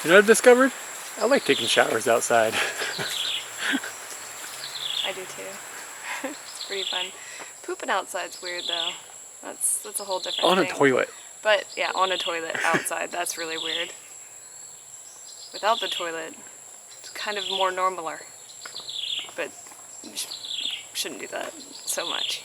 You know what I've discovered? I like taking showers outside. I do too. It's pretty fun. Pooping outside's weird though. That's a whole different On thing. a toilet. But yeah, on a toilet outside, that's really weird. Without the toilet, it's kind of more normaler. But you shouldn't do that so much.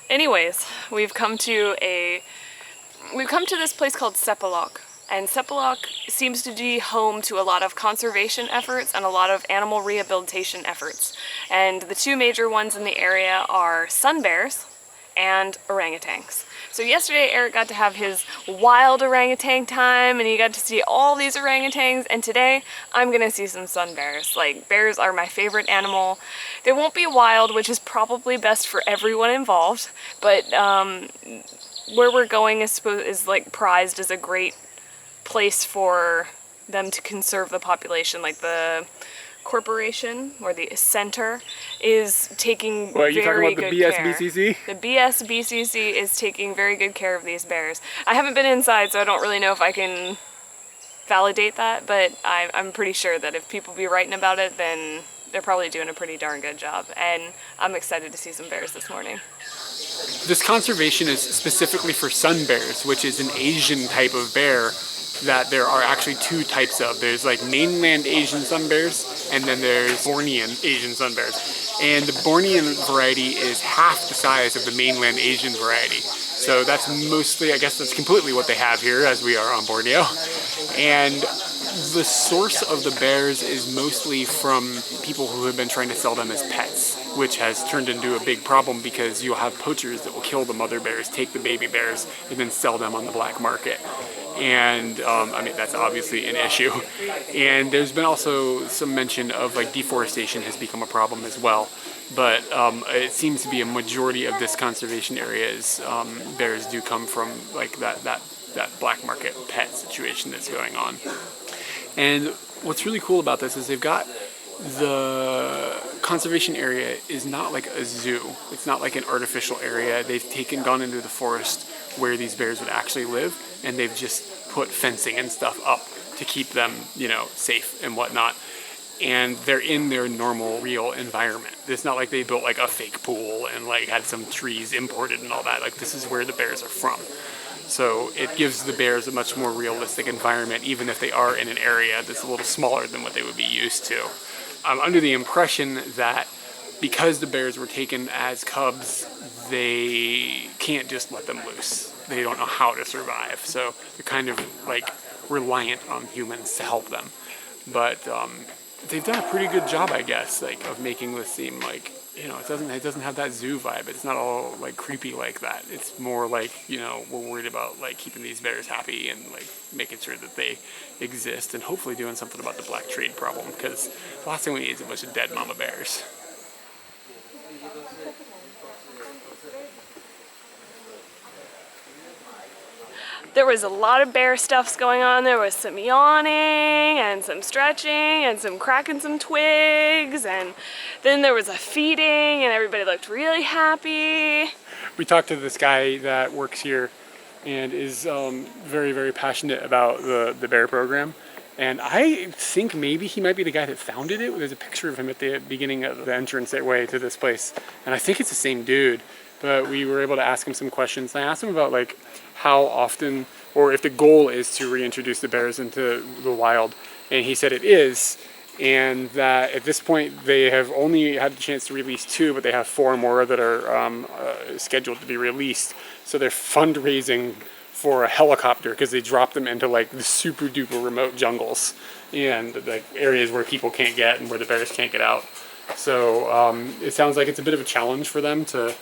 Anyways, we've come to this place called Sepalok. And Sepalok seems to be home to a lot of conservation efforts and a lot of animal rehabilitation efforts. And the two major ones in the area are sun bears and orangutans. So yesterday Eric got to have his wild orangutan time and he got to see all these orangutans, and today I'm gonna see some sun bears. Like, bears are my favorite animal. They won't be wild, which is probably best for everyone involved, but where we're going is like prized as a great place for them to conserve the population. Like the corporation or the center is taking very good care. What, are you talking about the BSBCC? The BSBCC is taking very good care of these bears. I haven't been inside, so I don't really know if I can validate that, but I'm pretty sure that if people be writing about it, then they're probably doing a pretty darn good job. And I'm excited to see some bears this morning. This conservation is specifically for sun bears, which is an Asian type of bear that there are actually two types of. There's like mainland Asian sun bears, and then there's Bornean Asian sun bears. And the Bornean variety is half the size of the mainland Asian variety. So that's mostly, I guess that's completely what they have here, as we are on Borneo. And the source of the bears is mostly from people who have been trying to sell them as pets, which has turned into a big problem because you'll have poachers that will kill the mother bears, take the baby bears, and then sell them on the black market. And I mean, that's obviously an issue. And there's been also some mention of like deforestation has become a problem as well. But it seems to be a majority of this conservation area's bears do come from like that black market pet situation that's going on. And what's really cool about this is they've got the conservation area is not like a zoo. It's not like an artificial area. They've gone into the forest where these bears would actually live, and they've just put fencing and stuff up to keep them, you know, safe and whatnot. And they're in their normal, real environment. It's not like they built like a fake pool and like had some trees imported and all that. Like, this is where the bears are from. So it gives the bears a much more realistic environment, even if they are in an area that's a little smaller than what they would be used to. I'm under the impression that because the bears were taken as cubs, they can't just let them loose. They don't know how to survive, so they're kind of like reliant on humans to help them. But they've done a pretty good job, I guess, like of making this seem like, you know, it doesn't have that zoo vibe. It's not all like creepy like that. It's more like, you know, we're worried about like keeping these bears happy and like making sure that they exist, and hopefully doing something about the black trade problem, because the last thing we need is a bunch of dead mama bears. There was a lot of bear stuffs going on. There was some yawning and some stretching and some cracking some twigs, and then there was a feeding and everybody looked really happy. We talked to this guy that works here and is very, very passionate about the bear program. And I think maybe he might be the guy that founded it. There's a picture of him at the beginning of the entrance way to this place. And I think it's the same dude. But we were able to ask him some questions. And I asked him about like how often, or if the goal is to reintroduce the bears into the wild. And he said it is. And that at this point they have only had the chance to release 2, but they have 4 more that are scheduled to be released. So they're fundraising for a helicopter because they drop them into like the super duper remote jungles and like areas where people can't get and where the bears can't get out. So it sounds like it's a bit of a challenge for them to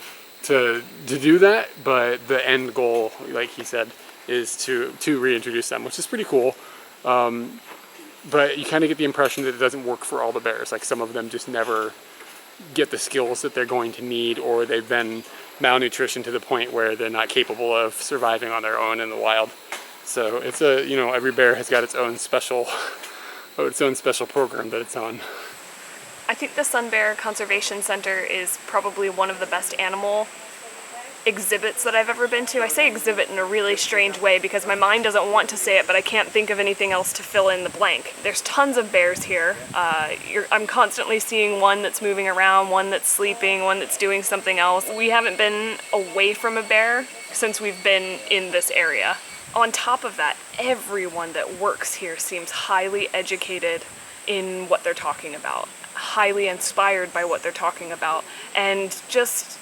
do that, but the end goal, like he said, is to reintroduce them, which is pretty cool. But you kind of get the impression that it doesn't work for all the bears. Like, some of them just never get the skills that they're going to need, or they've been malnutrition to the point where they're not capable of surviving on their own in the wild. So it's a, you know, every bear has got its own special program that it's on. I think the Sun Bear Conservation Center is probably one of the best animal exhibits that I've ever been to. I say exhibit in a really strange way because my mind doesn't want to say it, but I can't think of anything else to fill in the blank. There's tons of bears here. I'm constantly seeing one that's moving around, one that's sleeping, one that's doing something else. We haven't been away from a bear since we've been in this area. On top of that, everyone that works here seems highly educated in what they're talking about, highly inspired by what they're talking about, and just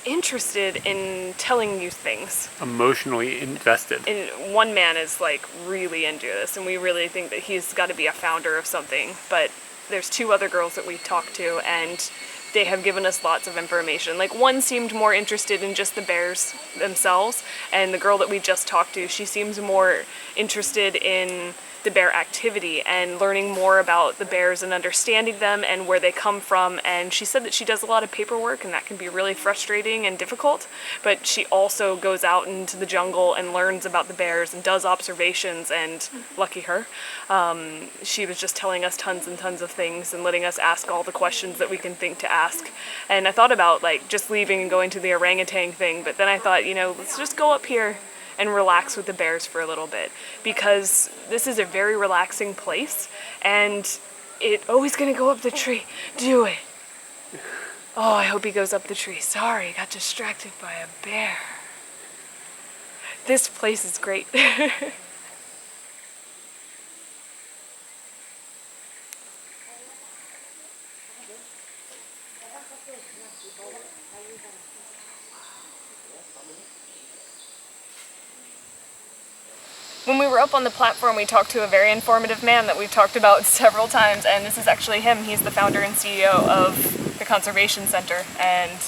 interested in telling you things. Emotionally invested. And one man is like really into this, and we really think that he's got to be a founder of something. But there's 2 other girls that we talked to, and they have given us lots of information. Like, one seemed more interested in just the bears themselves, and the girl that we just talked to, she seems more interested in the bear activity and learning more about the bears and understanding them and where they come from. And she said that she does a lot of paperwork, and that can be really frustrating and difficult, but she also goes out into the jungle and learns about the bears and does observations, and lucky her, she was just telling us tons and tons of things and letting us ask all the questions that we can think to ask. And I thought about like just leaving and going to the orangutan thing, but then I thought, you know, let's just go up here and relax with the bears for a little bit, because this is a very relaxing place, and he's gonna go up the tree. Do it. Oh, I hope he goes up the tree. Sorry, got distracted by a bear. This place is great. When we were up on the platform, we talked to a very informative man that we've talked about several times, and this is actually him. He's the founder and CEO of the Conservation Center, and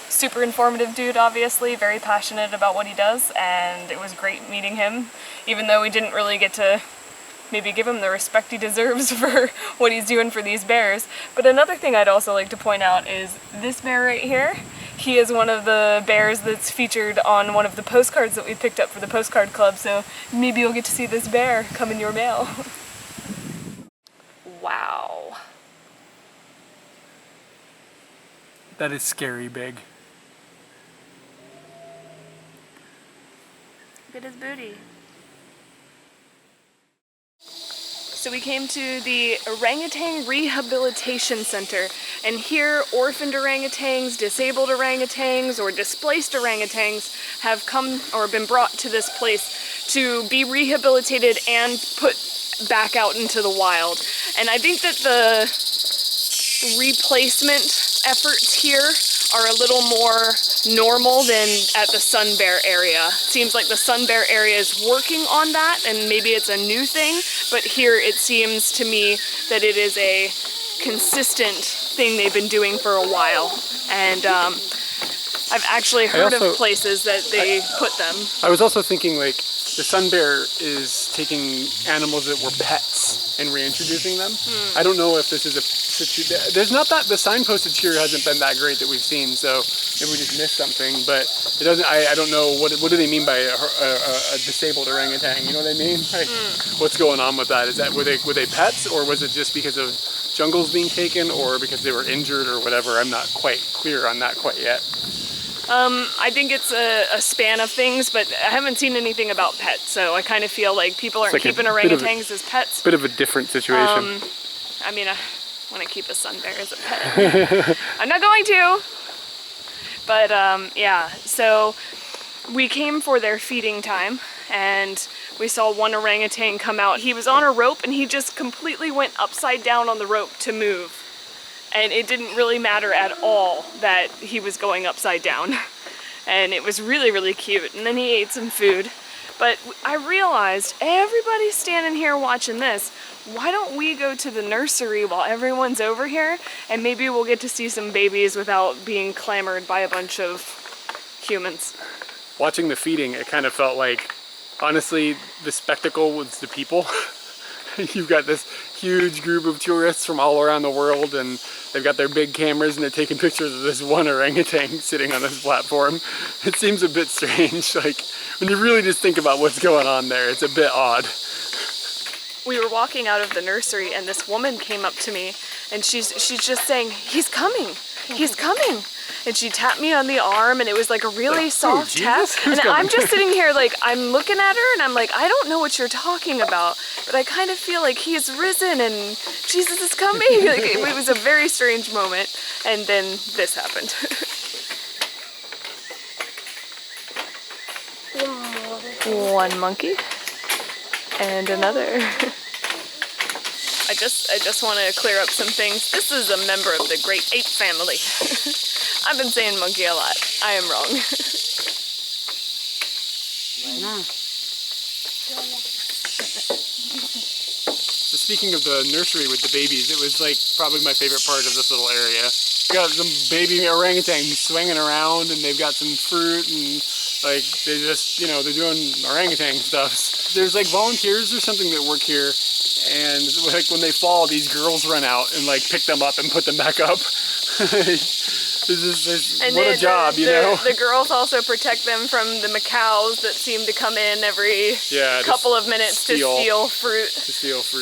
super informative dude, obviously, very passionate about what he does, and it was great meeting him, even though we didn't really get to maybe give him the respect he deserves for what he's doing for these bears. But another thing I'd also like to point out is this bear right here. He is one of the bears that's featured on one of the postcards that we picked up for the postcard club, so maybe you'll get to see this bear come in your mail. Wow. That is scary big. Look at his booty. So we came to the Orangutan Rehabilitation Center, and here orphaned orangutans, disabled orangutans, or displaced orangutans have come or been brought to this place to be rehabilitated and put back out into the wild. And I think that the replacement efforts here are a little more normal than at the sun bear area. Seems like the sun bear area is working on that, and maybe it's a new thing, but here it seems to me that it is a consistent thing they've been doing for a while. And I've actually heard of places that they put them. I was also thinking, like, the sun bear is taking animals that were pets and reintroducing them. I don't know if this is there's not that, the sign postage here hasn't been that great that we've seen, so maybe we just missed something, but it doesn't, I don't know, what do they mean by a disabled orangutan, you know what I mean? Like, what's going on with that? Is that, were they pets, or was it just because of jungles being taken, or because they were injured or whatever? I'm not quite clear on that quite yet. I think it's a span of things, but I haven't seen anything about pets, so I kind of feel like people aren't keeping orangutans as pets. Bit of a different situation. I mean, I want to keep a sun bear as a pet. I'm not going to! But yeah, so we came for their feeding time, and we saw one orangutan come out. He was on a rope, and he just completely went upside down on the rope to move. And it didn't really matter at all that he was going upside down. And it was really, really cute. And then he ate some food. But I realized, everybody's standing here watching this. Why don't we go to the nursery while everyone's over here? And maybe we'll get to see some babies without being clamored by a bunch of humans. Watching the feeding, it kind of felt like, honestly, the spectacle was the people. You've got this huge group of tourists from all around the world, and they've got their big cameras and they're taking pictures of this one orangutan sitting on this platform. It seems a bit strange. Like, when you really just think about what's going on there, it's a bit odd. We were walking out of the nursery, and this woman came up to me, and she's just saying, "He's coming. he's coming. And she tapped me on the arm, and it was like a really soft tap. And I'm just sitting here like, I'm looking at her, and I'm like, I don't know what you're talking about, but I kind of feel like he is risen and Jesus is coming. Like, it was a very strange moment. And then this happened. One monkey and another. I just want to clear up some things. This is a member of the great ape family. I've been saying monkey a lot. I am wrong. So speaking of the nursery with the babies, it was like probably my favorite part of this little area. Got some baby orangutans swinging around, and they've got some fruit, and like they just, you know, they're doing orangutan stuff. There's like volunteers or something that work here, and like when they fall, these girls run out and like pick them up and put them back up. What a job, you know? The girls also protect them from the macaws that seem to come in every couple of minutes to steal fruit.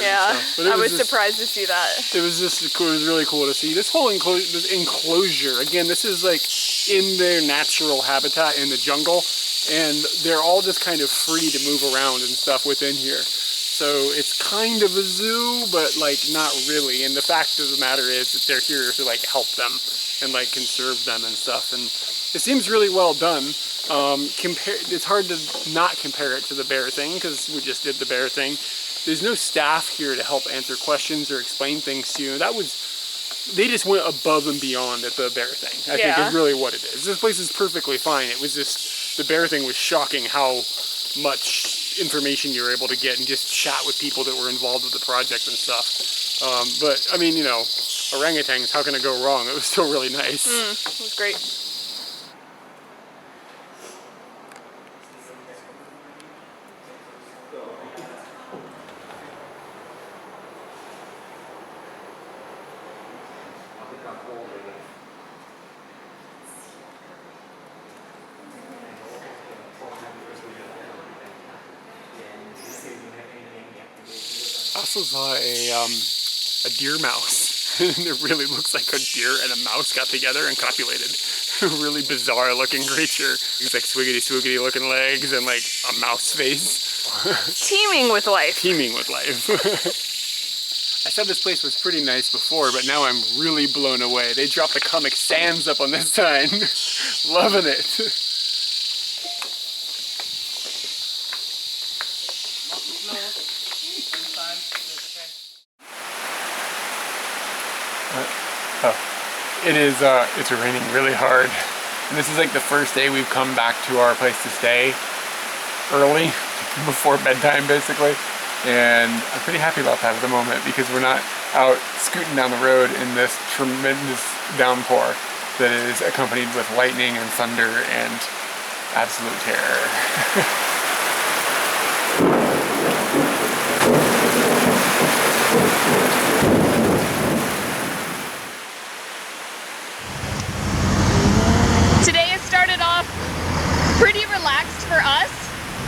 Yeah, and stuff. But I was surprised to see that. It was really cool to see. This whole enclosure, again, this is like in their natural habitat in the jungle, and they're all just kind of free to move around and stuff within here. So it's kind of a zoo, but like not really. And the fact of the matter is that they're here to like help them and like conserve them and stuff. And it seems really well done. It's hard to not compare it to the bear thing, because we just did the bear thing. There's no staff here to help answer questions or explain things to you. They just went above and beyond at the bear thing, I think is really what it is. This place is perfectly fine. It was just, the bear thing was shocking how much information you were able to get and just chat with people that were involved with the project and stuff. But I mean, you know, orangutans, how can it go wrong? It was still really nice. It was great. I also saw a deer mouse. It really looks like a deer and a mouse got together and copulated. A really bizarre looking creature. It's like swiggity looking legs and like a mouse face. Teeming with life. Teeming with life. I said this place was pretty nice before, but now I'm really blown away. They dropped the Comic Sans up on this sign. Loving it. It's raining really hard. And this is like the first day we've come back to our place to stay early, before bedtime basically. And I'm pretty happy about that at the moment, because we're not out scooting down the road in this tremendous downpour that is accompanied with lightning and thunder and absolute terror. Pretty relaxed for us,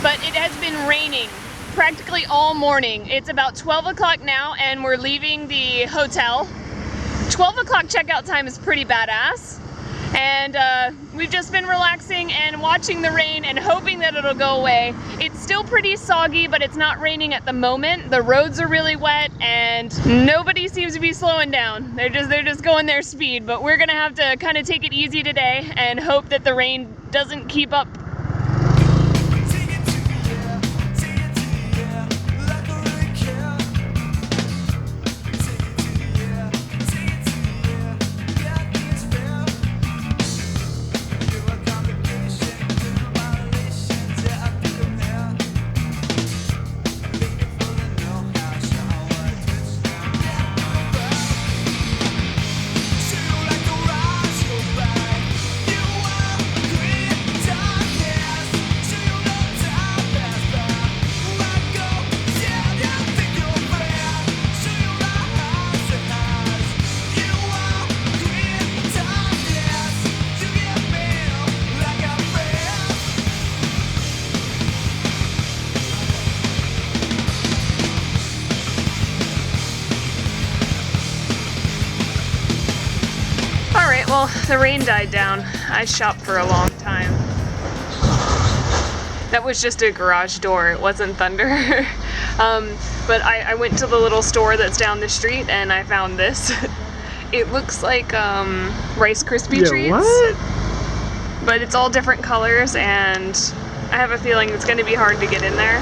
but it has been raining practically all morning. It's about 12 o'clock now and we're leaving the hotel. 12 o'clock checkout time is pretty badass, and we've just been relaxing and watching the rain and hoping that it'll go away. It's still pretty soggy, but it's not raining at the moment. The roads are really wet and nobody seems to be slowing down. They're just going their speed, but we're gonna have to kind of take it easy today and hope that the rain doesn't keep up. Well, the rain died down. I shopped for a long time. That was just a garage door, it wasn't thunder. But I went to the little store that's down the street and I found this. It looks like Rice Krispie treats. What? But it's all different colors and I have a feeling it's going to be hard to get in there.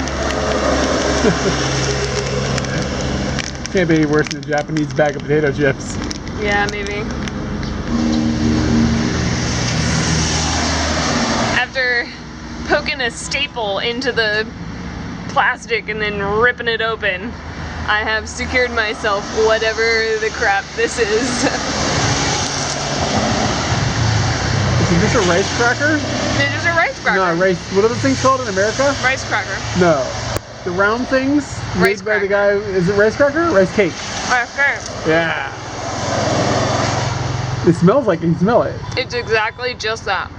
Can't be any worse than a Japanese bag of potato chips. Yeah, maybe. After poking a staple into the plastic and then ripping it open, I have secured myself whatever the crap this is. Is this a rice cracker? It is a rice cracker. No, rice. What are the things called in America? Rice cracker. No. The round things Rice made by the guy. Is it rice cracker? Rice cake. Rice cracker. Yeah. It smells like you smell it. It's exactly just that.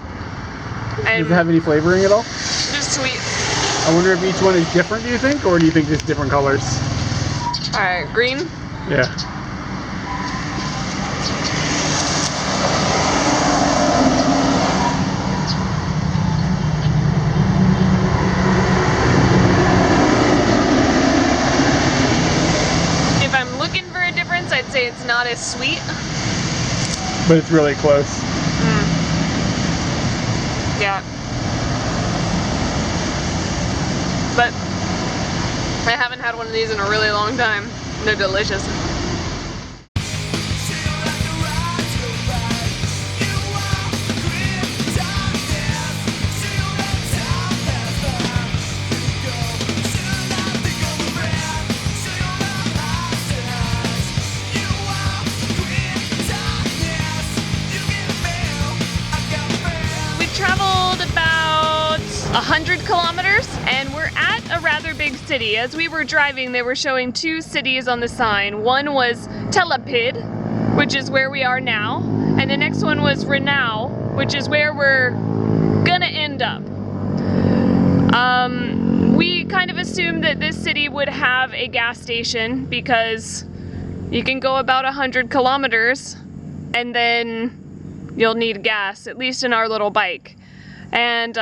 And Does it have any flavoring at all? just sweet. I wonder if each one is different, do you think? Or do you think just different colors? Alright, green. Yeah. If I'm looking for a difference, I'd say it's not as sweet. But it's really close. Yeah. But I haven't had one of these in a really long time. They're delicious. We traveled about 100 kilometers and we're at a rather big city. As we were driving, they were showing two cities on the sign. One was Telapid, which is where we are now, and the next one was Renau, which is where we're gonna end up. We kind of assumed that this city would have a gas station because you can go about 100 kilometers and then you'll need gas, at least in our little bike. And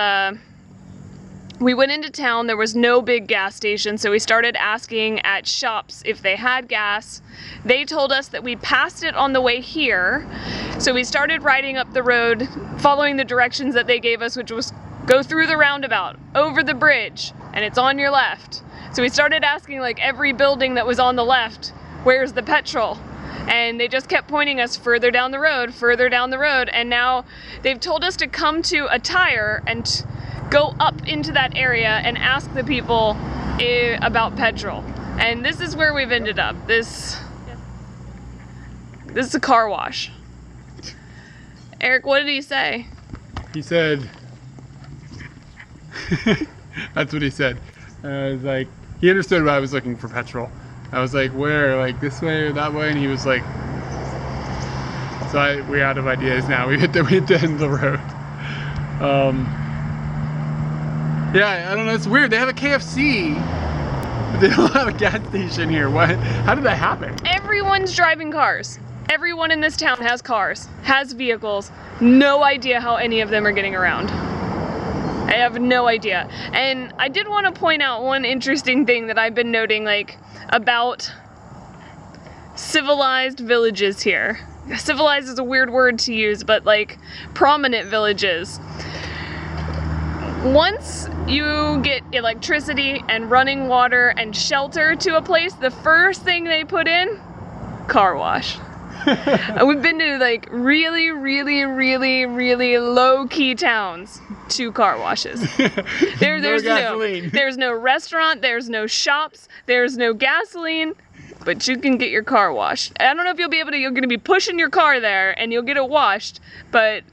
we went into town, there was no big gas station, so we started asking at shops if they had gas. They told us that we passed it on the way here, so we started riding up the road, following the directions that they gave us, which was go through the roundabout, over the bridge, and it's on your left. So we started asking like every building that was on the left, where's the petrol? And they just kept pointing us further down the road, and now they've told us to come to a tire and go up into that area and ask the people about petrol. And this is where we've ended up. This is a car wash. Eric, what did he say? He said, that's what he said. I was like, he understood why I was looking for petrol. I was like, where? Like this way or that way? And he was like, so we're out of ideas now. We hit the end of the road. Yeah, I don't know, it's weird. They have a KFC, but they don't have a gas station here. What? How did that happen? Everyone's driving cars. Everyone in this town has cars, has vehicles. No idea how any of them are getting around. I have no idea. And I did want to point out one interesting thing that I've been noting, like, about civilized villages here. Civilized is a weird word to use, but like prominent villages. Once you get electricity and running water and shelter to a place, the first thing they put in, car wash. We've been to like really low-key towns, 2 car washes. There's no restaurant, there's no shops, there's no gasoline, but you can get your car washed. I don't know if you'll be able to, you're gonna be pushing your car there and you'll get it washed, but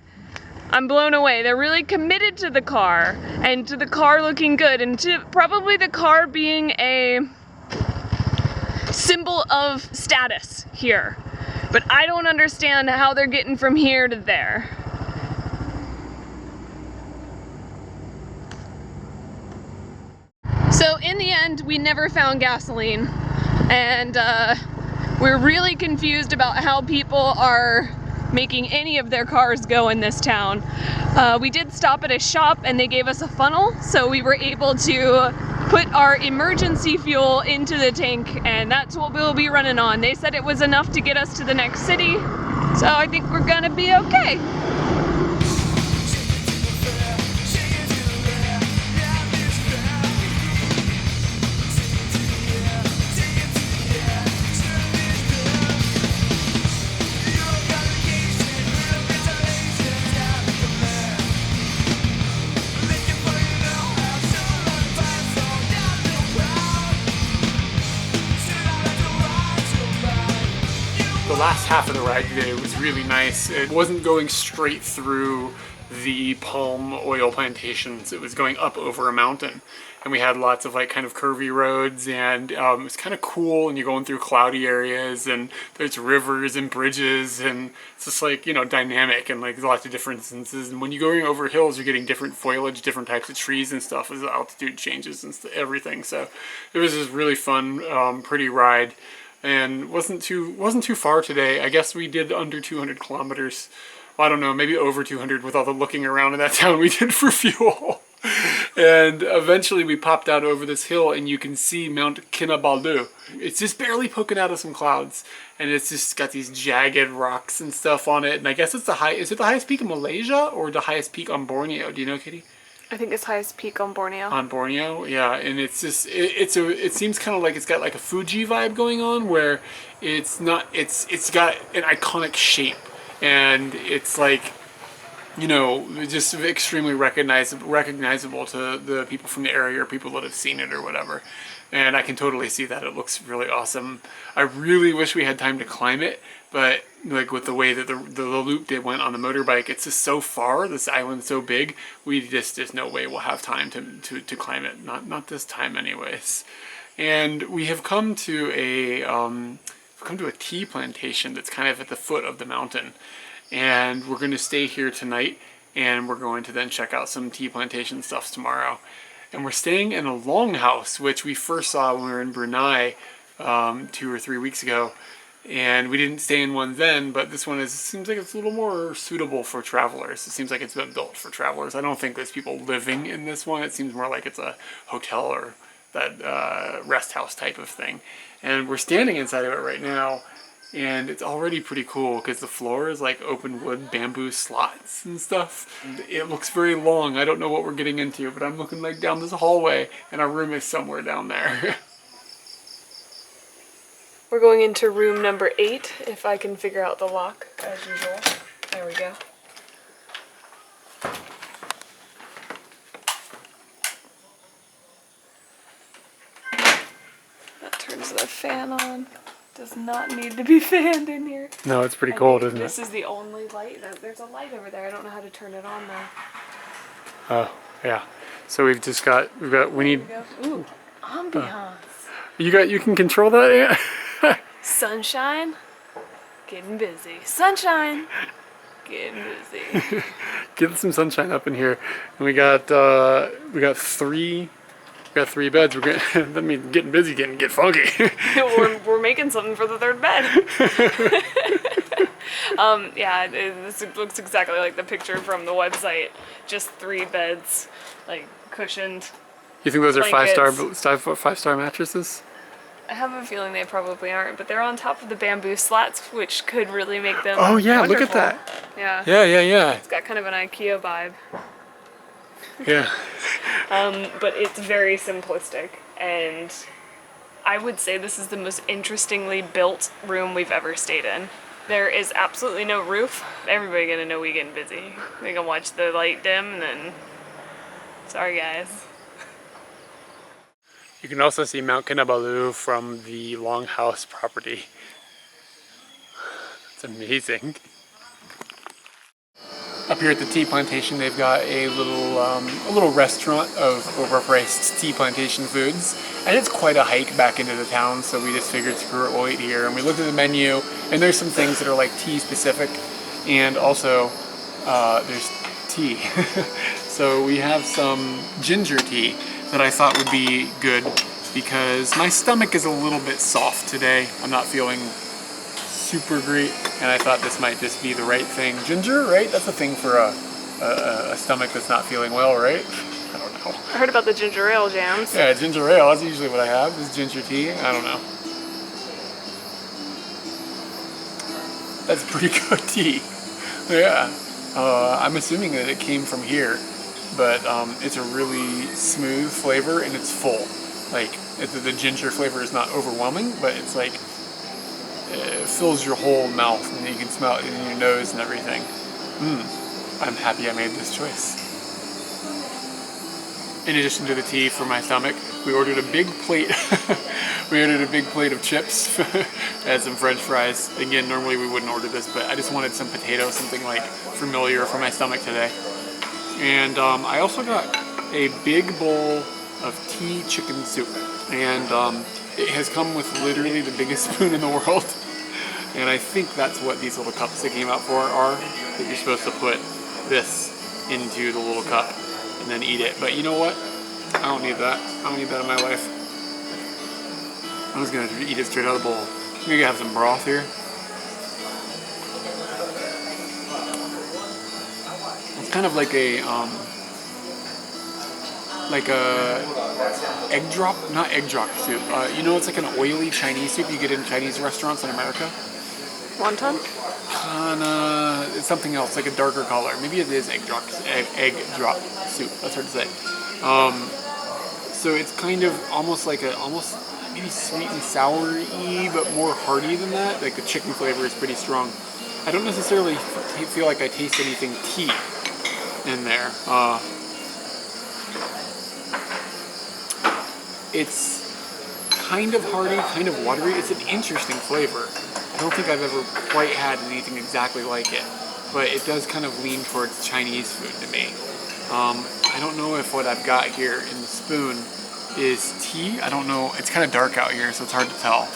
I'm blown away. They're really committed to the car and to the car looking good and to probably the car being a symbol of status here. But I don't understand how they're getting from here to there. So in the end, we never found gasoline, and we're really confused about how people are making any of their cars go in this town. We did stop at a shop and they gave us a funnel, so we were able to put our emergency fuel into the tank, and that's what we'll be running on. They said it was enough to get us to the next city, so I think we're gonna be okay. The last half of the ride today was really nice. It wasn't going straight through the palm oil plantations. It was going up over a mountain. And we had lots of like kind of curvy roads, and it was kind of cool, and you're going through cloudy areas, and there's rivers and bridges, and it's just like, you know, dynamic, and like lots of different instances. And when you're going over hills, you're getting different foliage, different types of trees and stuff as the altitude changes and everything. So it was just really fun, pretty ride. And wasn't too far today. I guess we did under 200 kilometers. Well, I don't know, maybe over 200 with all the looking around in that town we did for fuel. And eventually we popped out over this hill and you can see Mount Kinabalu. It's just barely poking out of some clouds, and it's just got these jagged rocks and stuff on it. And I guess it's is it the highest peak in Malaysia or the highest peak on Borneo? Do you know, Kitty? I think it's highest peak on Borneo. On Borneo, yeah, and it's just it seems kind of like it's got like a Fuji vibe going on, where it's got an iconic shape, and it's like, you know, just extremely recognizable to the people from the area or people that have seen it or whatever. And I can totally see that. It looks really awesome. I really wish we had time to climb it, but like with the way that the loop they went on the motorbike, it's just so far, this island's so big, there's no way we'll have time to climb it. Not this time anyways. And we have come to a tea plantation that's kind of at the foot of the mountain. And we're going to stay here tonight, and we're going to then check out some tea plantation stuff tomorrow. And we're staying in a longhouse, which we first saw when we were in Brunei 2 or 3 weeks ago. And we didn't stay in one then, but this one seems like it's a little more suitable for travelers. It seems like it's been built for travelers. I don't think there's people living in this one. It seems more like it's a hotel or that rest house type of thing. And we're standing inside of it right now. And it's already pretty cool because the floor is like open wood bamboo slots and stuff. And it looks very long. I don't know what we're getting into, but I'm looking like down this hallway, and our room is somewhere down there. We're going into room number 8, if I can figure out the lock, as usual. There we go. That turns the fan on. Does not need to be fanned in here. No, it's pretty cold, isn't it? This is the only light. There's a light over there. I don't know how to turn it on though. Oh, yeah. So we need. Ooh, ambiance. You can control that? Yeah. Sunshine, getting busy. Sunshine, getting busy. Get some sunshine up in here. And we got 3 beds. That means getting busy, get funky. we're making something for the 3rd bed. Yeah, this looks exactly like the picture from the website. Just 3 beds, like cushioned. You think those are blankets. 5-star mattresses? I have a feeling they probably aren't, but they're on top of the bamboo slats, which could really make them Oh yeah, wonderful. Look at that. Yeah. Yeah. It's got kind of an IKEA vibe. Yeah. But it's very simplistic, and I would say this is the most interestingly built room we've ever stayed in. There is absolutely no roof. Everybody gonna know we getting busy. They can watch the light dim, and then sorry guys. You can also see Mount Kinabalu from the longhouse property. It's amazing. Up here at the tea plantation, they've got a little restaurant of overpriced tea plantation foods, and it's quite a hike back into the town. So we just figured, screw it, we'll eat here. And we looked at the menu, and there's some things that are like tea specific, and also there's tea. So we have some ginger tea that I thought would be good because my stomach is a little bit soft today. I'm not feeling super great, and I thought this might just be the right thing. Ginger, right? That's a thing for a stomach that's not feeling well, right? I don't know. I heard about the ginger ale jams. Yeah, ginger ale, that's usually what I have, is ginger tea. I don't know. That's pretty good tea. Yeah. I'm assuming that it came from here, but it's a really smooth flavor and it's full. Like, the ginger flavor is not overwhelming, but it's like, it fills your whole mouth and you can smell it in your nose and everything. I'm happy I made this choice. In addition to the tea for my stomach, we ordered a big plate. We ordered a big plate of chips and some French fries. Again, normally we wouldn't order this, but I just wanted some potato, something like familiar for my stomach today. And I also got a big bowl of tea chicken soup. And it has come with literally the biggest spoon in the world. And I think that's what these little cups that came out for are, that you're supposed to put this into the little cup and then eat it. But you know what? I don't need that. I don't need that in my life. I'm just gonna eat it straight out of the bowl. I'm gonna have some broth here. It's kind of like a egg drop, not egg drop soup. You know, it's like an oily Chinese soup you get in Chinese restaurants in America. Wonton? It's something else, like a darker color. Maybe it is egg drop soup. That's hard to say. So it's kind of almost like maybe sweet and sour-y, but more hearty than that. Like the chicken flavor is pretty strong. I don't necessarily feel like I taste anything tea in there. It's kind of hearty, kind of watery. It's an interesting flavor. I don't think I've ever quite had anything exactly like it, but it does kind of lean towards Chinese food to me. I don't know if what I've got here in the spoon is tea. I don't know. It's kind of dark out here, so it's hard to tell.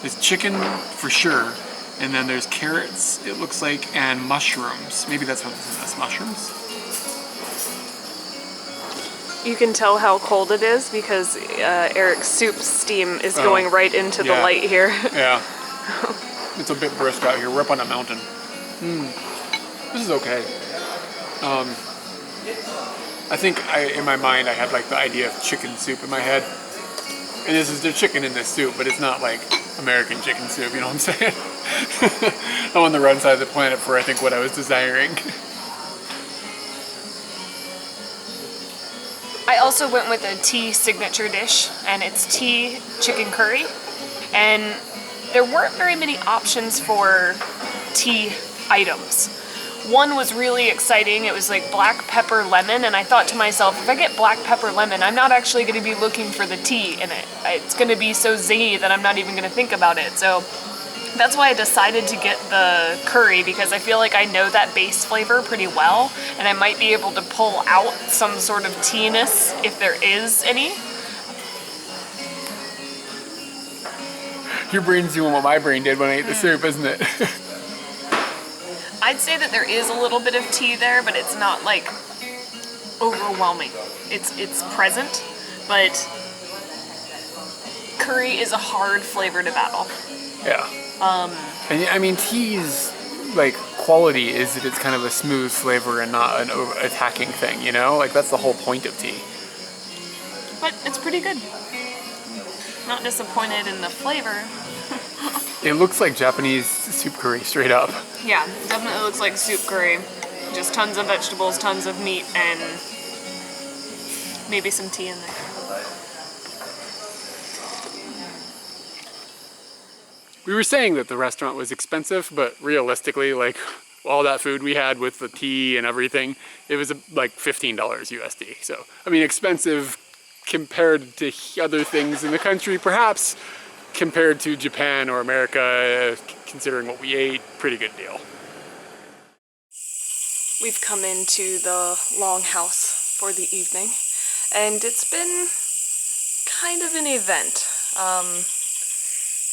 There's chicken for sure, and then there's carrots, it looks like, and mushrooms. Maybe that's what this is, mushrooms? You can tell how cold it is because Eric's soup steam is going right into the light here. Yeah. It's a bit brisk out here. We're up on a mountain. This is okay. I think in my mind I had like the idea of chicken soup in my head. And there's chicken in this soup, but it's not like American chicken soup, you know what I'm saying? I'm on the wrong side of the planet for I think what I was desiring. I also went with a tea signature dish, and it's tea chicken curry. And there weren't very many options for tea items. One was really exciting. It was like black pepper lemon, and I thought to myself, if I get black pepper lemon, I'm not actually going to be looking for the tea in it. It's going to be so zingy that I'm not even going to think about it. So that's why I decided to get the curry, because I feel like I know that base flavor pretty well, and I might be able to pull out some sort of tea-ness if there is any. Your brain's doing what my brain did when I ate the soup, isn't it? I'd say that there is a little bit of tea there, but it's not like overwhelming. It's present, but curry is a hard flavor to battle. Yeah. And I mean, tea's like quality is that it's kind of a smooth flavor and not an attacking thing, you know? Like that's the whole point of tea. But it's pretty good. Not disappointed in the flavor. It looks like Japanese soup curry, straight up. Yeah, it definitely looks like soup curry. Just tons of vegetables, tons of meat, and maybe some tea in there. We were saying that the restaurant was expensive, but realistically, like all that food we had with the tea and everything, it was like $15 USD. So, I mean, expensive compared to other things in the country, perhaps compared to Japan or America, considering what we ate, pretty good deal. We've come into the longhouse for the evening, and it's been kind of an event.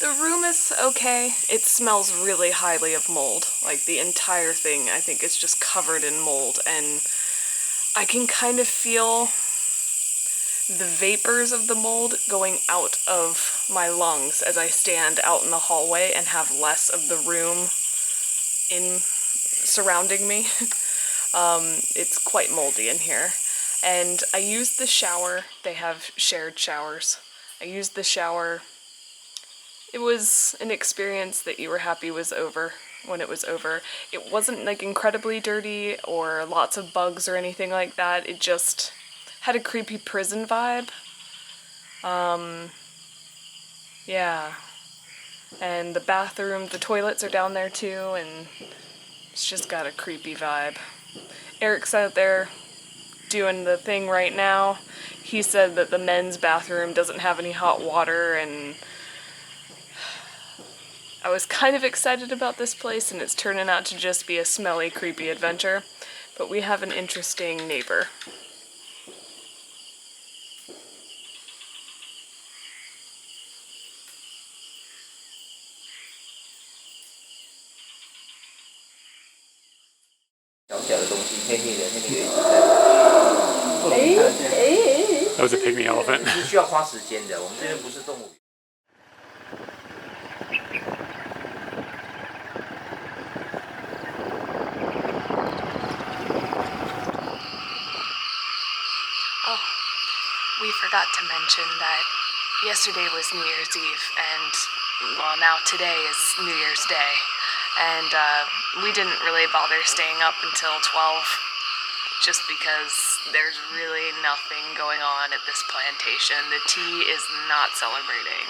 The room is okay. It smells really highly of mold. Like the entire thing, I think, is just covered in mold, and I can kind of feel the vapors of the mold going out of my lungs as I stand out in the hallway and have less of the room in surrounding me. It's quite moldy in here. And I used the shower. They have shared showers. I used the shower. It was an experience that you were happy was over when it was over. It wasn't like incredibly dirty or lots of bugs or anything like that. It just had a creepy prison vibe. Yeah. And the bathroom, the toilets are down there too, and it's just got a creepy vibe. Eric's out there doing the thing right now. He said that the men's bathroom doesn't have any hot water, and I was kind of excited about this place, and it's turning out to just be a smelly, creepy adventure. But we have an interesting neighbor. That was a pygmy elephant. Oh, we forgot to mention that yesterday was New Year's Eve, and, well, now today is New Year's Day. And we didn't really bother staying up until 12, just because there's really nothing going on at this plantation. The tea is not celebrating.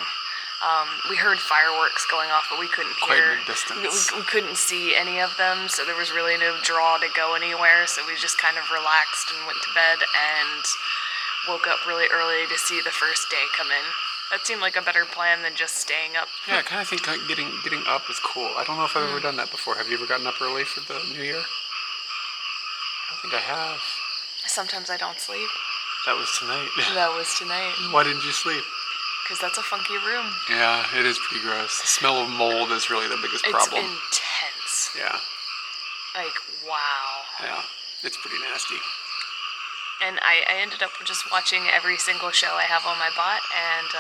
We heard fireworks going off, but we couldn't Quite hear. mid-distance. We couldn't see any of them, so there was really no draw to go anywhere. So we just kind of relaxed and went to bed and woke up really early to see the first day come in. That seemed like a better plan than just staying up. Yeah, I kind of think like getting up is cool. I don't know if I've ever done that before. Have you ever gotten up early for the New Year? I don't think I have. Sometimes I don't sleep. That was tonight. That was tonight. Why didn't you sleep? Because that's a funky room. Yeah, it is pretty gross. The smell of mold is really the biggest problem. It's intense. Yeah. Like, wow. Yeah, it's pretty nasty. And I ended up just watching every single show I have on my bot, and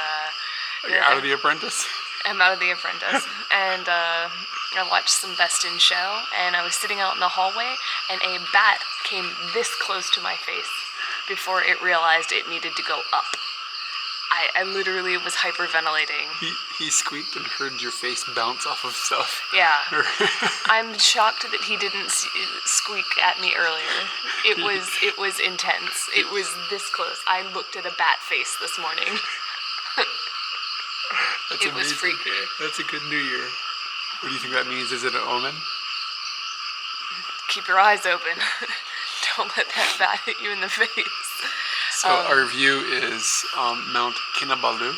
Are you out of The Apprentice? I'm out of The Apprentice. And I watched some Best in Show, and I was sitting out in the hallway, and a bat came this close to my face before it realized it needed to go up. I literally was hyperventilating. He squeaked and heard your face bounce off of stuff. Yeah. I'm shocked that he didn't squeak at me earlier. It was intense. It was this close. I looked at a bat face this morning. That's it was amazing. freaky. That's a good New Year. What do you think that means? Is it an omen? Keep your eyes open. Don't let that bat hit you in the face. So our view is Mount Kinabalu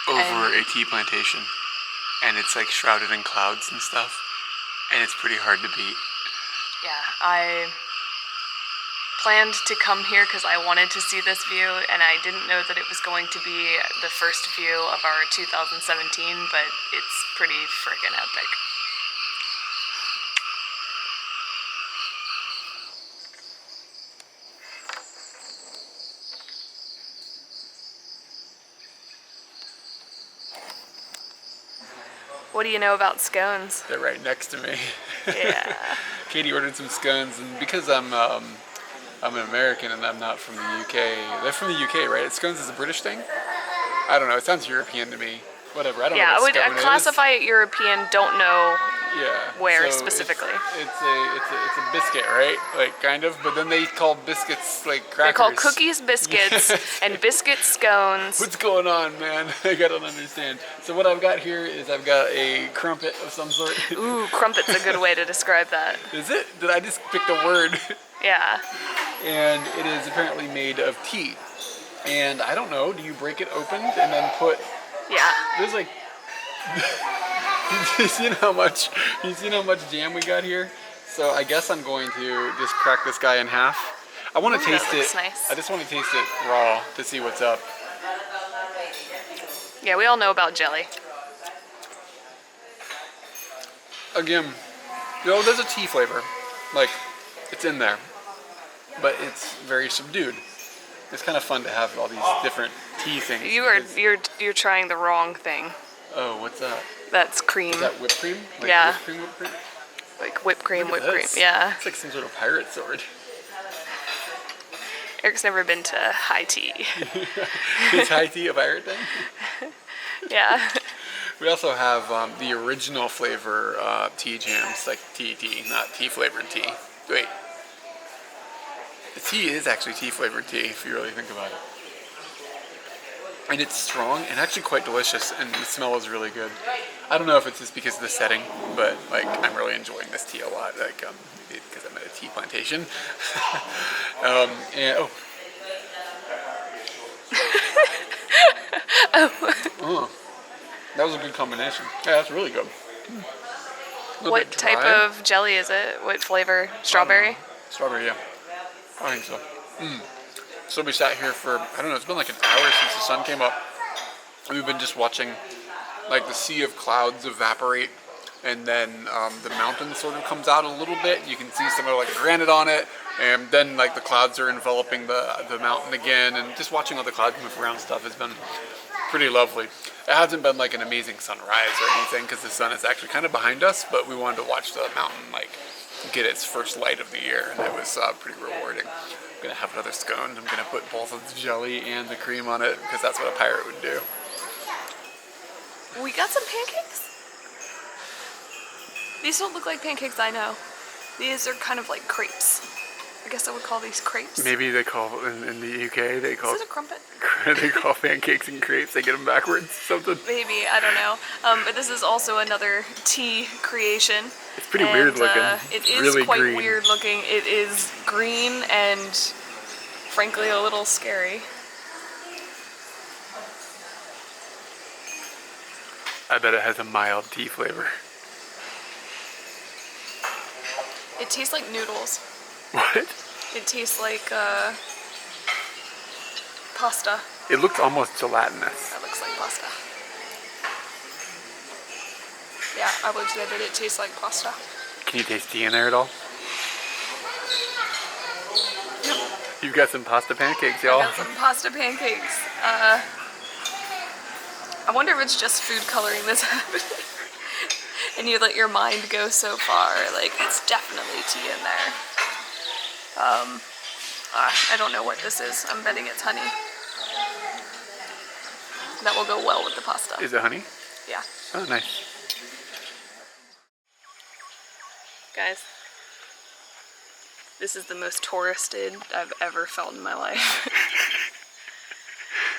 over a tea plantation. And it's like shrouded in clouds and stuff. And it's pretty hard to beat. Yeah, I planned to come here because I wanted to see this view, and I didn't know that it was going to be the first view of our 2017, but it's pretty freaking epic. What do you know about scones? They're right next to me. Yeah. Katie ordered some scones, and because I'm an American and I'm not from the UK. They're from the UK, right? Scones is a British thing? I don't know. It sounds European to me. Whatever. I don't know Yeah, I what would scone classify it European. Don't know Yeah. where So specifically. It's a biscuit, right? Like kind of, but then they call biscuits like crackers. They're called cookies, biscuits, and biscuit scones. What's going on, man? I don't understand. So what I've got here is I've got a crumpet of some sort. Ooh, crumpet's a good way to describe that. Is it? Did I just pick the word? Yeah. And it is apparently made of tea. And I don't know, do you break it open and then put... Yeah. There's like... you seen how much jam we got here? So I guess I'm going to just crack this guy in half. I want to taste that it. looks nice. I just want to taste it raw to see what's up. Yeah, we all know about jelly. Again, there's a tea flavor. Like, it's in there. But it's very subdued. It's kind of fun to have all these different tea things. You're trying the wrong thing. Oh, what's that? That's cream. Is that whipped cream? Like Yeah. Whipped cream? Like whipped cream, Look at whipped cream. this. Yeah. It's like some sort of pirate sword. Eric's never been to high tea. Is high tea a pirate thing? Yeah. We also have the original flavor tea jams, like tea, not tea flavored tea. Wait. The tea is actually tea flavored tea if you really think about it. And it's strong and actually quite delicious, and the smell is really good. I don't know if it's just because of the setting, but like I'm really enjoying this tea a lot. Like because I'm at a tea plantation. And oh, that was a good combination. Yeah, that's really good. What type of jelly is it? What flavor? Strawberry? Strawberry, yeah. I think so. So we sat here for, I don't know, it's been like an hour since the sun came up. We've been just watching like the sea of clouds evaporate, and then the mountain sort of comes out a little bit. You can see some of like granite on it, and then like the clouds are enveloping the mountain again, and just watching all the clouds move around stuff has been pretty lovely. It hasn't been like an amazing sunrise or anything because the sun is actually kind of behind us, but we wanted to watch the mountain like get its first light of the year, and it was pretty rewarding. I'm gonna have another scone. I'm gonna put both of the jelly and the cream on it because that's what a pirate would do. We got some pancakes. These don't look like pancakes I know. These are kind of like crepes. I guess I would call these crepes. Maybe they call in the UK they call Is it a crumpet? they call pancakes and crepes. They get them backwards, something. Maybe, I don't know. But this is also another tea creation. It's pretty weird looking. It is really quite green. weird looking. It is green and frankly a little scary. I bet it has a mild tea flavor. It tastes like noodles. What? It tastes like pasta. It looks almost gelatinous. That looks like pasta. Yeah, I would say that it tastes like pasta. Can you taste tea in there at all? Yep. You've got some pasta pancakes, y'all. I got some pasta pancakes. I wonder if it's just food coloring that's happening. And you let your mind go so far, like it's definitely tea in there. I don't know what this is. I'm betting it's honey. That will go well with the pasta. Is it honey? Yeah. Oh, nice. Guys, this is the most touristed I've ever felt in my life.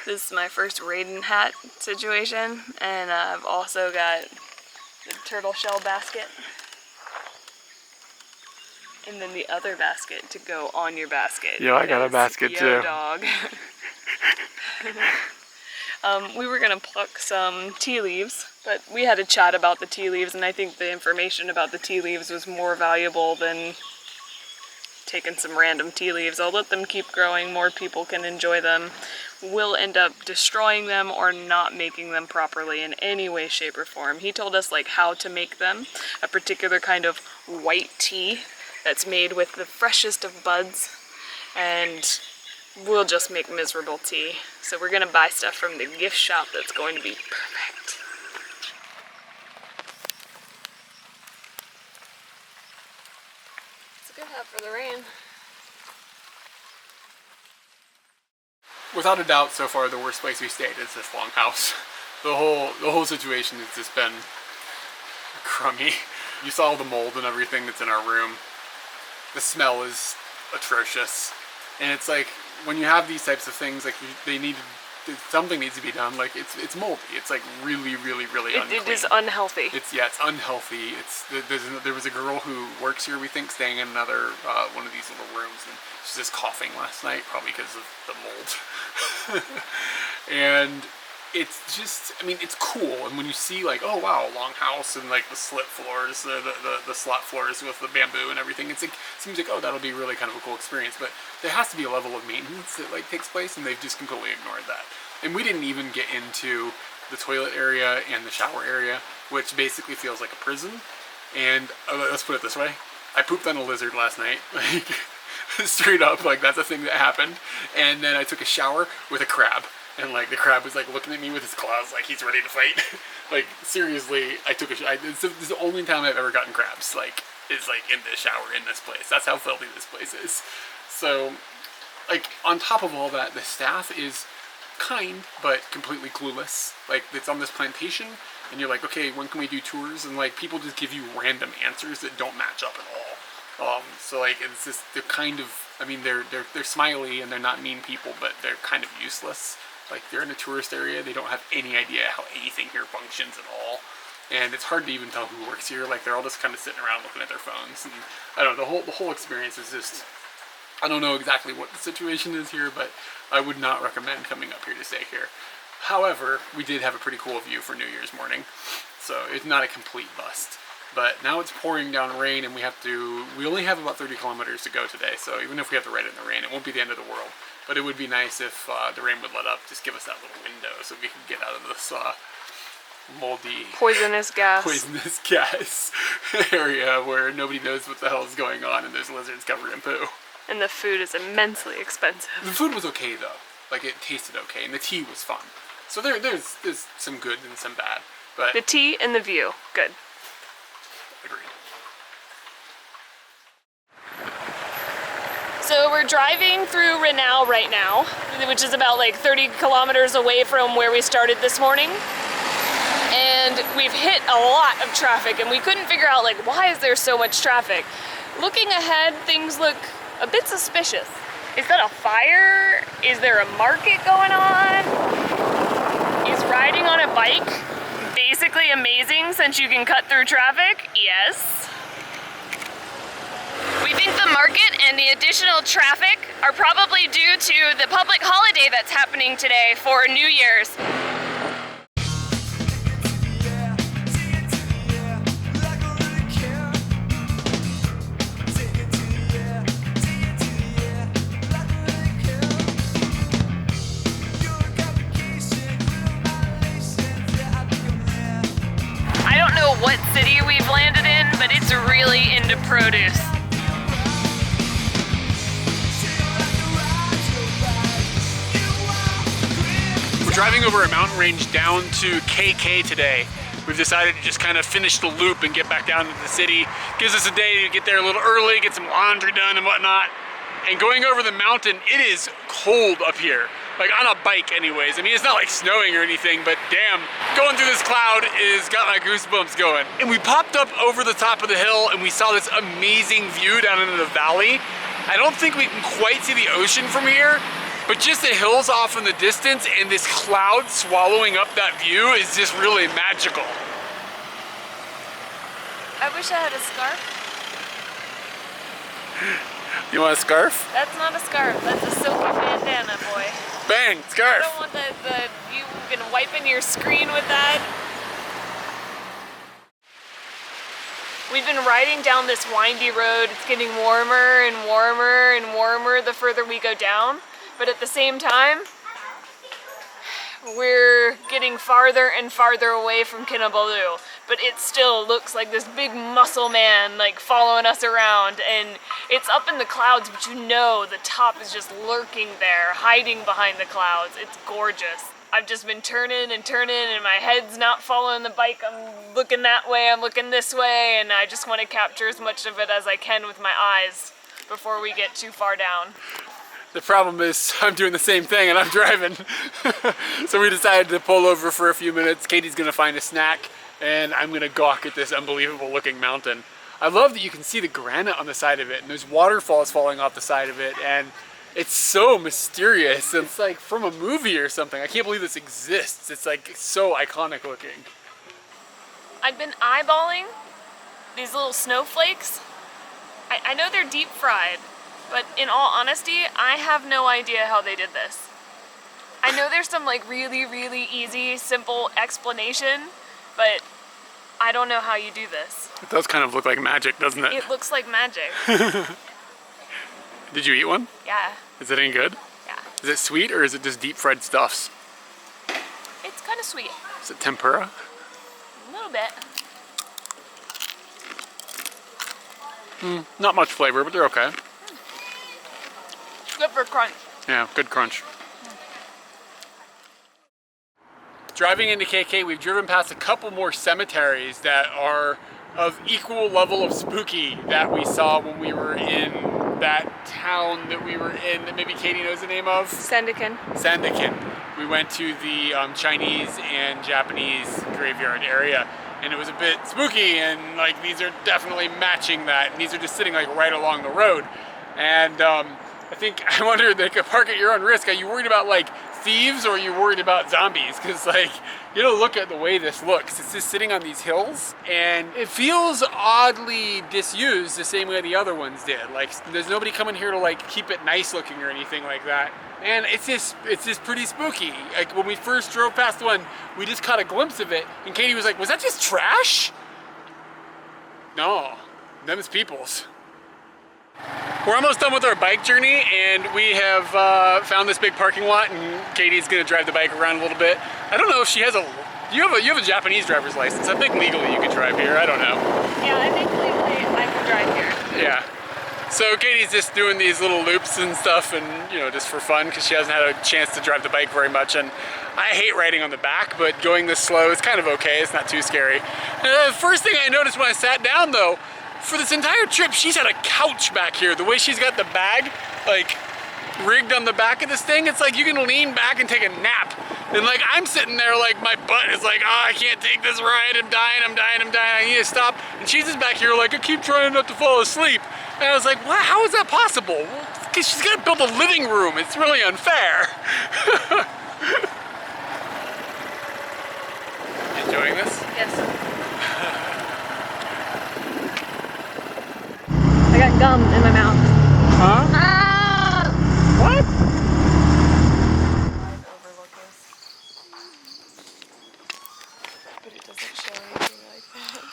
This is my first Raiden hat situation, and I've also got the turtle shell basket. And then the other basket to go on your basket. Yeah, I got a basket too. Dog. We were gonna pluck some tea leaves, but we had a chat about the tea leaves, and I think the information about the tea leaves was more valuable than taking some random tea leaves. I'll let them keep growing, more people can enjoy them. We'll end up destroying them or not making them properly in any way, shape, or form. He told us like how to make them, a particular kind of white tea that's made with the freshest of buds, and we'll just make miserable tea. So we're gonna buy stuff from the gift shop that's going to be perfect. It's a good hat for the rain. Without a doubt, so far the worst place we stayed is this longhouse. The whole situation has just been crummy. You saw the mold and everything that's in our room. The smell is atrocious, and it's like when you have these types of things, like something needs to be done. Like it's moldy. It's like really unclean. It is unhealthy. It's unhealthy. There was a girl who works here, we think, staying in another one of these little rooms, and she's just coughing last night, probably because of the mold. And it's just, I mean, it's cool. And when you see like, oh wow, a long house and like the slit floors, the slot floors with the bamboo and everything, it's like, it seems like, oh, that'll be really kind of a cool experience. But there has to be a level of maintenance that like takes place, and they've just completely ignored that. And we didn't even get into the toilet area and the shower area, which basically feels like a prison. And let's put it this way, I pooped on a lizard last night. Like, Straight up, like that's a thing that happened. And then I took a shower with a crab. And like the crab was like looking at me with his claws like he's ready to fight. Like seriously, I took a shower. This is the only time I've ever gotten crabs, like, is like in the shower in this place. That's how filthy this place is. So, like, on top of all that, the staff is kind, but completely clueless. Like, it's on this plantation, and you're like, okay, when can we do tours? And like, people just give you random answers that don't match up at all. So like, it's just, they're kind of, I mean, they're smiley and they're not mean people, but they're kind of useless. Like, they're in a tourist area, they don't have any idea how anything here functions at all. And it's hard to even tell who works here. Like, they're all just kind of sitting around looking at their phones. And I don't know, the whole experience is just, I don't know exactly what the situation is here, but I would not recommend coming up here to stay here. However, we did have a pretty cool view for New Year's morning, so it's not a complete bust. But now it's pouring down rain, and we only have about 30 kilometers to go today, so even if we have to ride it in the rain, it won't be the end of the world. But it would be nice if the rain would let up, just give us that little window so we can get out of this moldy, Poisonous gas area where nobody knows what the hell is going on and there's lizards covered in poo. And the food is immensely expensive. The food was okay though, like it tasted okay, and the tea was fun. So there's some good and some bad, but the tea and the view, good. Agreed. So we're driving through Renau right now, which is about like 30 kilometers away from where we started this morning. And we've hit a lot of traffic, and we couldn't figure out, like, why is there so much traffic? Looking ahead, things look a bit suspicious. Is that a fire? Is there a market going on? Is riding on a bike basically amazing since you can cut through traffic? Yes. We think the market and the additional traffic are probably due to the public holiday that's happening today for New Year's. I don't know what city we've landed in, but it's really into produce. Driving over a mountain range down to KK today. We've decided to just kind of finish the loop and get back down to the city. Gives us a day to get there a little early, get some laundry done and whatnot. And going over the mountain, it is cold up here. Like on a bike anyways. I mean, it's not like snowing or anything, but damn, going through this cloud is got my goosebumps going. And we popped up over the top of the hill and we saw this amazing view down into the valley. I don't think we can quite see the ocean from here, but just the hills off in the distance and this cloud swallowing up that view is just really magical. I wish I had a scarf. You want a scarf? That's not a scarf, that's a silky bandana, boy. Bang, scarf. I don't want you've been wiping your screen with that. We've been riding down this windy road. It's getting warmer and warmer and warmer the further we go down. But at the same time, we're getting farther and farther away from Kinabalu. But it still looks like this big muscle man like following us around, and it's up in the clouds, but you know the top is just lurking there, hiding behind the clouds. It's gorgeous. I've just been turning and turning, and my head's not following the bike. I'm looking that way, I'm looking this way, and I just want to capture as much of it as I can with my eyes before we get too far down. The problem is I'm doing the same thing and I'm driving. So we decided to pull over for a few minutes. Katie's gonna find a snack and I'm gonna gawk at this unbelievable looking mountain. I love that you can see the granite on the side of it and there's waterfalls falling off the side of it, and it's so mysterious. It's like from a movie or something. I can't believe this exists. It's like so iconic looking. I've been eyeballing these little snowflakes. I know they're deep fried, but in all honesty, I have no idea how they did this. I know there's some like really, really easy, simple explanation, but I don't know how you do this. It does kind of look like magic, doesn't it? It looks like magic. Did you eat one? Yeah. Is it any good? Yeah. Is it sweet or is it just deep fried stuffs? It's kind of sweet. Is it tempura? A little bit. Not much flavor, but they're okay. Good for crunch. Yeah, good crunch. Driving into KK, we've driven past a couple more cemeteries that are of equal level of spooky that we saw when we were in that town that we were in that maybe Katie knows the name of? Sandakan. Sandakan. We went to the Chinese and Japanese graveyard area, and it was a bit spooky, and like these are definitely matching that, and these are just sitting like right along the road. And I wonder, like, park at your own risk. Are you worried about like thieves, or are you worried about zombies? Because like, you know, look at the way this looks. It's just sitting on these hills, and it feels oddly disused the same way the other ones did. Like, there's nobody coming here to like keep it nice looking or anything like that. And it's just pretty spooky. Like when we first drove past one, we just caught a glimpse of it, and Katie was like, "Was that just trash?" No, them's people's. We're almost done with our bike journey, and we have found this big parking lot, and Katie's gonna drive the bike around a little bit. I don't know if she has you have a Japanese driver's license. I think legally you could drive here. I don't know. Yeah, I think legally I can drive here. Yeah. So Katie's just doing these little loops and stuff, and you know, just for fun, because she hasn't had a chance to drive the bike very much. And I hate riding on the back, but going this slow is kind of okay. It's not too scary. The first thing I noticed when I sat down, though, for this entire trip, she's had a couch back here. The way she's got the bag, like, rigged on the back of this thing, it's like you can lean back and take a nap. And like, I'm sitting there like my butt is like, oh, I can't take this ride, I'm dying, I need to stop. And she's just back here like, I keep trying not to fall asleep. And I was like, what? How is that possible? Because she's got to build a living room. It's really unfair. Enjoying this? Yes. I got gum in my mouth. Huh? Ah! What? Overlook is. But it doesn't show anything like that.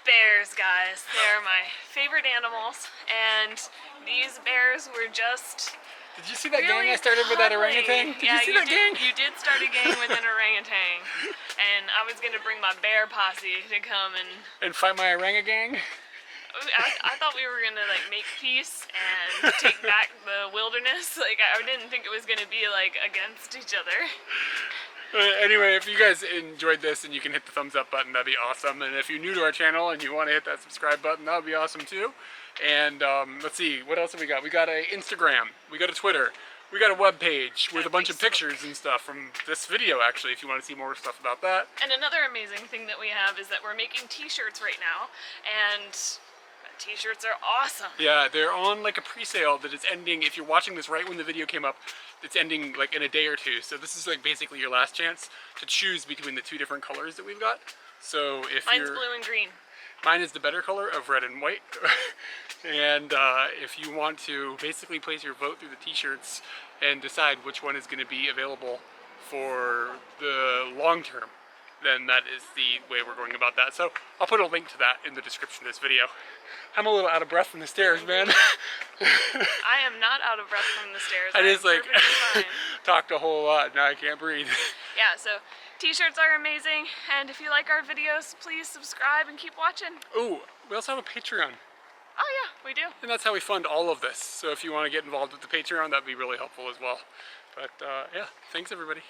Bears, guys. They're my favorite animals, and these bears were just Did you see that really gang I started with that cuddly. orangutan? Did Yeah, you see that gang? You did start a gang with an orangutan, and I was gonna bring my bear posse to come And fight my orangutan? I thought we were gonna like make peace and take back the wilderness. Like I didn't think it was gonna be like against each other. Anyway, if you guys enjoyed this and you can hit the thumbs up button, that'd be awesome. And if you're new to our channel and you want to hit that subscribe button, that would be awesome too. And let's see, what else have we got? We got a Instagram, we got a Twitter, we got a web page with a bunch of pictures and stuff from this video, actually, if you want to see more stuff about that. And another amazing thing that we have is that we're making t-shirts right now, and t-shirts are awesome. Yeah, they're on like a pre-sale that is ending. If you're watching this right when the video came up, it's ending like in a day or two. So this is like basically your last chance to choose between the two different colors that we've got. So if Mine's blue and green. Mine is the better color of red and white. And if you want to basically place your vote through the t-shirts and decide which one is going to be available for the long term, then that is the way we're going about that. So I'll put a link to that in the description of this video. I'm a little out of breath from the stairs, man. I am not out of breath from the stairs. I just like fine. talked a whole lot, now I can't breathe. Yeah, so t-shirts are amazing, and if you like our videos, please subscribe and keep watching. Ooh, we also have a Patreon. Oh yeah, we do. And that's how we fund all of this. So if you want to get involved with the Patreon, that'd be really helpful as well. But yeah, thanks everybody.